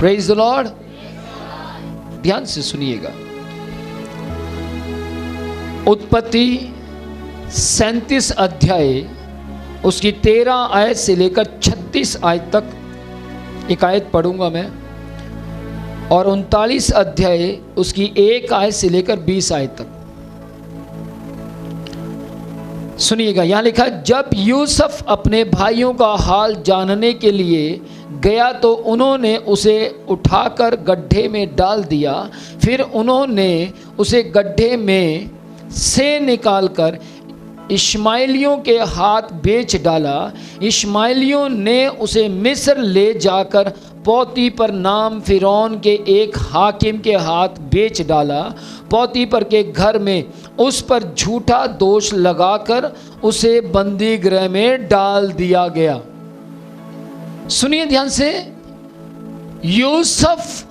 Praise the Lord. ध्यान से सुनिएगा, उत्पत्ति 37 अध्याय उसकी 13 आयत से लेकर 36 आयत तक एक आयत पढ़ूंगा मैं, और 39 अध्याय उसकी 1 आयत से लेकर 20 आयत तक सुनिएगा। यहां लिखा, जब यूसुफ अपने भाइयों का हाल जानने के लिए गया तो उन्होंने उसे उठाकर गड्ढे में डाल दिया। फिर उन्होंने उसे गड्ढे में से निकालकर इश्माएलियों के हाथ बेच डाला। इश्माएलियों ने उसे मिस्र ले जाकर पोतीपर नाम फिरौन के एक हाकिम के हाथ बेच डाला। पोतीपर के घर में उस पर झूठा दोष लगाकर उसे बंदी गृह में डाल दिया गया। सुनिए ध्यान से, यूसुफ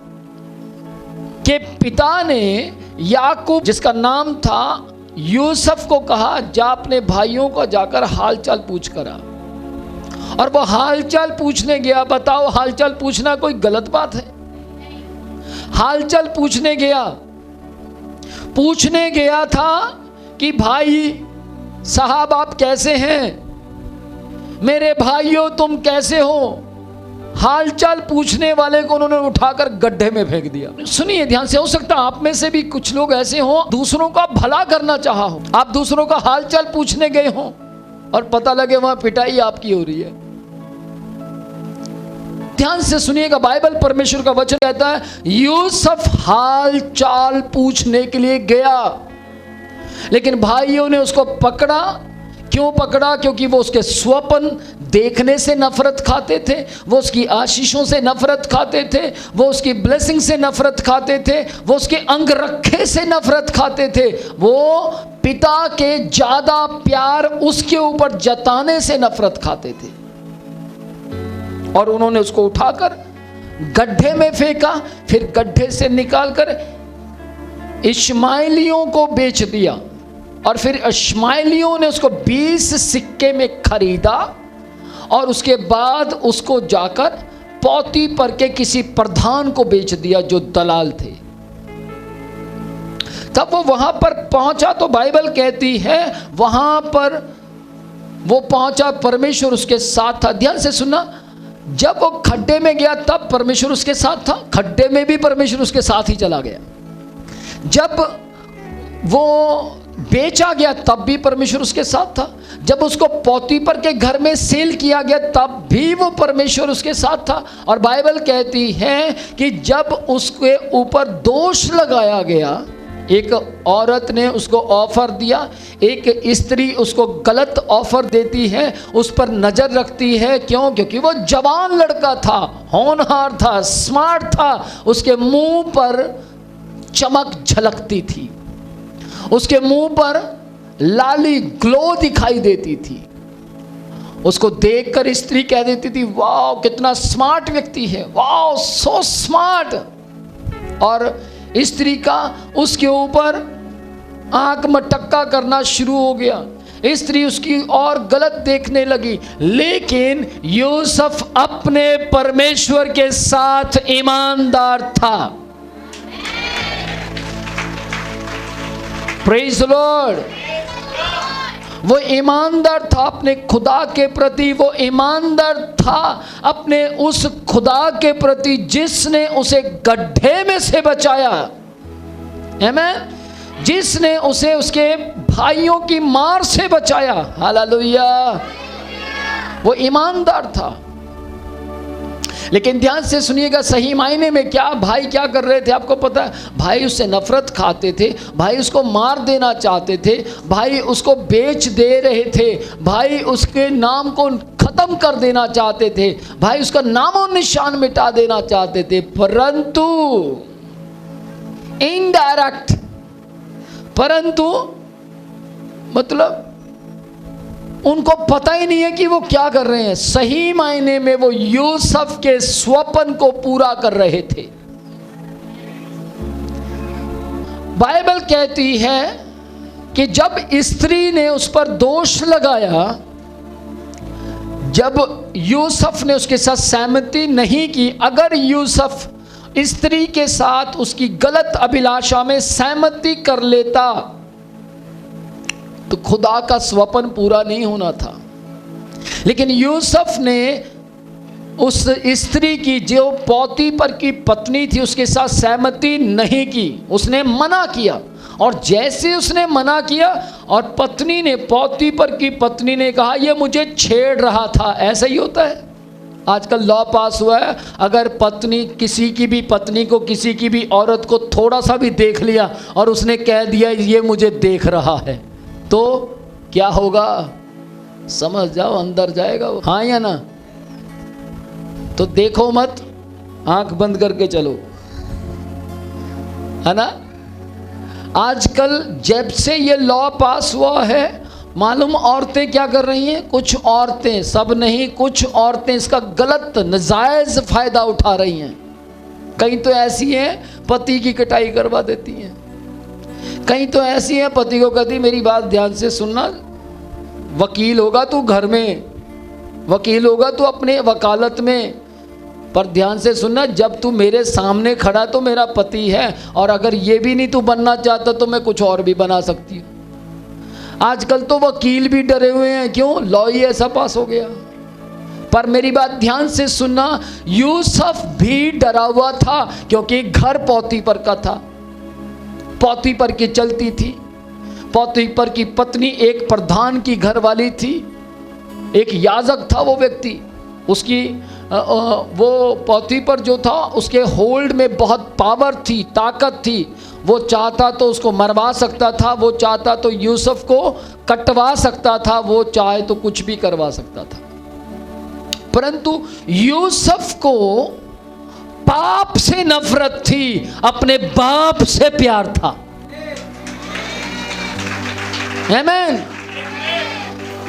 के पिता ने याकूब जिसका नाम था यूसुफ को कहा, जा अपने भाइयों को जाकर हालचाल पूछ कर आ। और वो हालचाल पूछने गया। बताओ, हालचाल पूछना कोई गलत बात है? हालचाल पूछने गया था कि भाई साहब आप कैसे हैं, मेरे भाइयों तुम कैसे हो। हालचाल पूछने वाले को उन्होंने उठाकर गड्ढे में फेंक दिया। सुनिए ध्यान से, हो सकता है आप में से भी कुछ लोग ऐसे हो, दूसरों का भला करना चाहा हो, आप दूसरों का हालचाल पूछने गए हो और पता लगे वहां पिटाई आपकी हो रही है। ध्यान से सुनिएगा, बाइबल परमेश्वर का वचन कहता है यूसुफ हाल चाल पूछने के लिए गया, लेकिन भाइयों ने उसको पकड़ा। क्यों पकड़ा? क्योंकि वो उसके स्वप्न देखने से नफरत खाते थे, वो उसकी आशीषों से नफरत खाते थे, वो उसकी ब्लेसिंग से नफरत खाते थे, वो उसके अंगरखे से नफरत खाते थे, वो पिता के ज्यादा प्यार उसके ऊपर जताने से नफरत खाते थे। और उन्होंने उसको उठाकर गड्ढे में फेंका, फिर गड्ढे से निकालकर इश्माएलियों को बेच दिया। और फिर इश्माएलियों ने उसको 20 सिक्के में खरीदा और उसके बाद उसको जाकर पोतीपर के किसी प्रधान को बेच दिया जो दलाल थे। तब वो वहां पर पहुंचा तो बाइबल कहती है वहां पर वो पहुंचा, परमेश्वर उसके साथ था। ध्यान से सुनना, जब वो खड्डे में गया तब परमेश्वर उसके साथ था, खड्डे में भी परमेश्वर उसके साथ ही चला गया। जब वो बेचा गया तब भी परमेश्वर उसके साथ था, जब उसको पोतीपर के घर में सेल किया गया तब भी वो परमेश्वर उसके साथ था। और बाइबल कहती है कि जब उसके ऊपर दोष लगाया गया, एक औरत ने उसको ऑफर दिया, एक स्त्री उसको गलत ऑफर देती है, उस पर नजर रखती है। क्यों? क्योंकि वो जवान लड़का था, होनहार था, स्मार्ट था, उसके मुंह पर चमक झलकती थी, उसके मुंह पर लाली ग्लो दिखाई देती थी। उसको देखकर स्त्री कह देती थी वाह कितना स्मार्ट व्यक्ति है, वाह सो स्मार्ट। और स्त्री का उसके ऊपर आंख मटक्का करना शुरू हो गया, स्त्री उसकी और गलत देखने लगी। लेकिन यूसुफ अपने परमेश्वर के साथ ईमानदार था। Praise the Lord. वो ईमानदार था अपने खुदा के प्रति, वो ईमानदार था अपने उस खुदा के प्रति जिसने उसे गड्ढे में से बचाया, आमीन, जिसने उसे उसके भाइयों की मार से बचाया। हालेलुया। वो ईमानदार था। लेकिन ध्यान से सुनिएगा, सही मायने में क्या भाई क्या कर रहे थे आपको पता है? भाई उससे नफरत खाते थे, भाई उसको मार देना चाहते थे, भाई उसको बेच दे रहे थे, भाई उसके नाम को खत्म कर देना चाहते थे, भाई उसका नामो निशान मिटा देना चाहते थे। परंतु इनडायरेक्ट, परंतु मतलब उनको पता ही नहीं है कि वो क्या कर रहे हैं। सही मायने में वो यूसुफ के स्वप्न को पूरा कर रहे थे। बाइबल कहती है कि जब स्त्री ने उस पर दोष लगाया, जब यूसुफ ने उसके साथ सहमति नहीं की, अगर यूसुफ स्त्री के साथ उसकी गलत अभिलाषा में सहमति कर लेता तो खुदा का स्वप्न पूरा नहीं होना था। लेकिन यूसुफ ने उस स्त्री की जो पौतीपर की पत्नी थी उसके साथ सहमति नहीं की, उसने मना किया। और जैसे उसने मना किया और पत्नी ने, पौतीपर की पत्नी ने कहा ये मुझे छेड़ रहा था। ऐसा ही होता है, आजकल लॉ पास हुआ है, अगर पत्नी किसी की भी पत्नी को, किसी की भी औरत को थोड़ा सा भी देख लिया और उसने कह दिया ये मुझे देख रहा है, तो क्या होगा समझ जाओ, अंदर जाएगा वो, हाँ या ना। तो देखो मत, आंख बंद करके चलो, है ना। आजकल जब से ये लॉ पास हुआ है, मालूम औरतें क्या कर रही हैं, कुछ औरतें, सब नहीं, कुछ औरतें इसका गलत नाजायज फायदा उठा रही हैं। कई तो ऐसी हैं पति की कटाई करवा देती हैं, कई तो ऐसी हैं पति को कहती मेरी बात ध्यान से सुनना, वकील होगा तू घर में, वकील होगा तू अपने वकालत में, पर ध्यान से सुनना, जब तू मेरे सामने खड़ा तो मेरा पति है, और अगर ये भी नहीं तू बनना चाहता तो मैं कुछ और भी बना सकती हूँ। आजकल तो वकील भी डरे हुए हैं, क्यों, लॉ ही ऐसा पास हो गया। पर मेरी बात ध्यान से सुनना, यूसुफ भी डरा हुआ था, क्योंकि घर पौतीपर का था, पौतीपर की चलती थी। पौतीपर की पत्नी एक प्रधान की घरवाली थी, एक याजक था वो व्यक्ति, उसकी वो पौतीपर जो था उसके होल्ड में बहुत पावर थी, ताकत थी। वो चाहता तो उसको मरवा सकता था, वो चाहता तो यूसुफ को कटवा सकता था, वो चाहे तो कुछ भी करवा सकता था। परंतु यूसुफ को पाप से नफरत थी, अपने बाप से प्यार था। आमीन।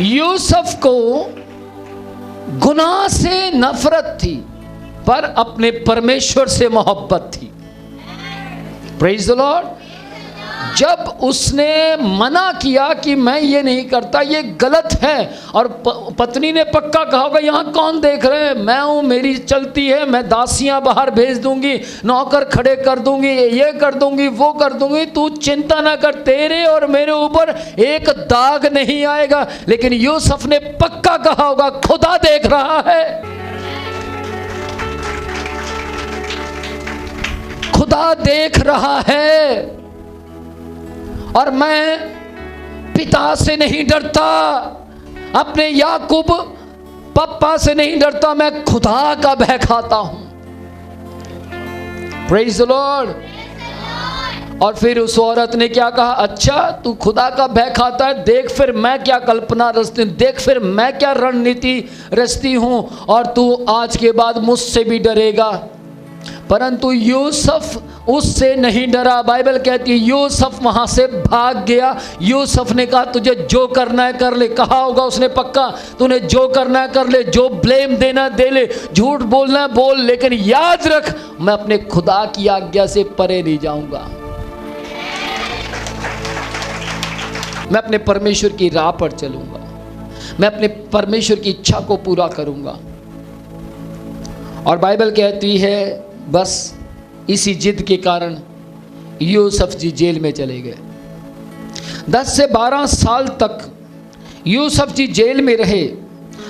यूसुफ को गुनाह से नफरत थी, पर अपने परमेश्वर से मोहब्बत थी। Praise the Lord. जब उसने मना किया कि मैं ये नहीं करता, ये गलत है, और पत्नी ने पक्का कहा होगा यहाँ कौन देख रहे हैं, मैं हूँ, मेरी चलती है, मैं दासियाँ बाहर भेज दूंगी, नौकर खड़े कर दूंगी, ये कर दूंगी, वो कर दूंगी, तू चिंता ना कर, तेरे और मेरे ऊपर एक दाग नहीं आएगा। लेकिन यूसुफ ने पक्का कहा होगा खुदा देख रहा है, खुदा देख रहा है, और मैं पिता से नहीं डरता, अपने याकूब पप्पा से नहीं डरता, मैं खुदा का भय खाता हूं। Praise the Lord. और फिर उस औरत ने क्या कहा, अच्छा तू खुदा का भय खाता है, देख फिर मैं क्या कल्पना रचती हूं, देख फिर मैं क्या रणनीति रचती हूं, और तू आज के बाद मुझसे भी डरेगा। परंतु यूसुफ उससे नहीं डरा। बाइबल कहती है यूसुफ वहां से भाग गया। यूसुफ ने कहा तुझे जो करना है कर ले, कहा होगा उसने पक्का, तूने जो करना है कर ले, जो ब्लेम देना दे ले, झूठ बोलना है बोल, लेकिन याद रख मैं अपने खुदा की आज्ञा से परे नहीं जाऊंगा, मैं अपने परमेश्वर की राह पर चलूंगा, मैं अपने परमेश्वर की इच्छा को पूरा करूंगा। और बाइबल कहती है बस इसी जिद के कारण यूसुफ जी जेल में चले गए। 10 से 12 साल तक यूसुफ जी जेल में रहे।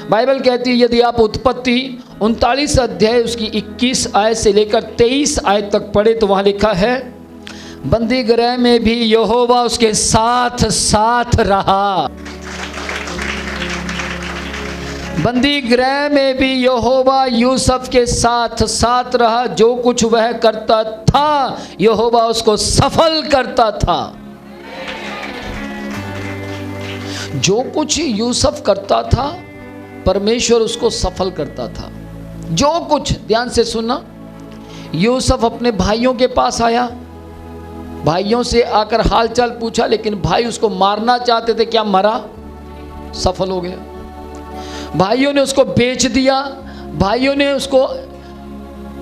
बाइबल कहती है यदि आप उत्पत्ति 39 अध्याय उसकी 21 आयत से लेकर 23 आयत तक पढ़े तो वहाँ लिखा है बंदी गृह में भी यहोवा उसके साथ साथ रहा। बंदी गृह में भी यहोवा यूसुफ के साथ साथ रहा। जो कुछ वह करता था यहोवा उसको सफल करता था। जो कुछ यूसुफ करता था परमेश्वर उसको सफल करता था। जो कुछ, ध्यान से सुनना, यूसुफ अपने भाइयों के पास आया, भाइयों से आकर हालचाल पूछा, लेकिन भाई उसको मारना चाहते थे, क्या मरा? सफल हो गया। भाइयों ने उसको बेच दिया, भाइयों ने उसको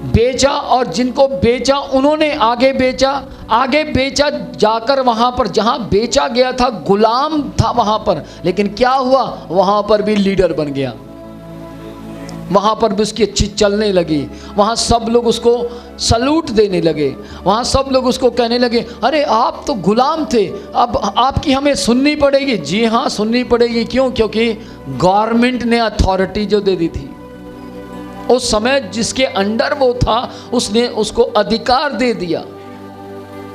बेचा, और जिनको बेचा उन्होंने आगे बेचा जाकर वहां पर जहां बेचा गया था गुलाम था वहां पर, लेकिन क्या हुआ वहां पर भी लीडर बन गया। वहाँ पर भी उसकी अच्छी चलने लगी। वहाँ सब लोग उसको सलूट देने लगे। वहाँ सब लोग उसको कहने लगे, अरे आप तो गुलाम थे, अब आपकी हमें सुननी पड़ेगी। जी हाँ, सुननी पड़ेगी। क्यों? क्योंकि गवर्नमेंट ने अथॉरिटी जो दे दी थी उस समय, जिसके अंडर वो था, उसने उसको अधिकार दे दिया।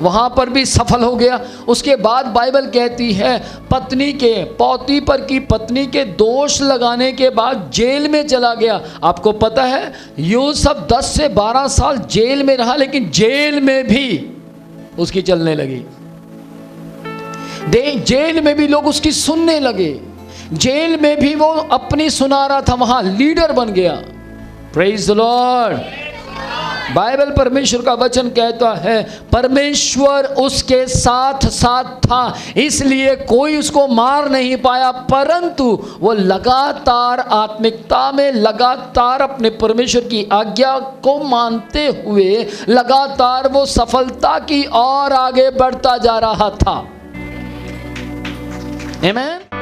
वहाँ पर भी सफल हो गया। उसके बाद बाइबल कहती है पत्नी के, पौतीपर की पत्नी के दोष लगाने के बाद जेल में चला गया। आपको पता है यूसुफ 10 से 12 साल जेल में रहा, लेकिन जेल में भी उसकी चलने लगी। जेल में भी लोग उसकी सुनने लगे। जेल में भी वो अपनी सुना रहा था, वहाँ लीडर बन गया। Praise the Lord. बाइबल परमेश्वर का वचन कहता है परमेश्वर उसके साथ साथ था, इसलिए कोई उसको मार नहीं पाया, परंतु वो लगातार आत्मिकता में, लगातार अपने परमेश्वर की आज्ञा को मानते हुए लगातार वो सफलता की ओर आगे बढ़ता जा रहा था। आमीन।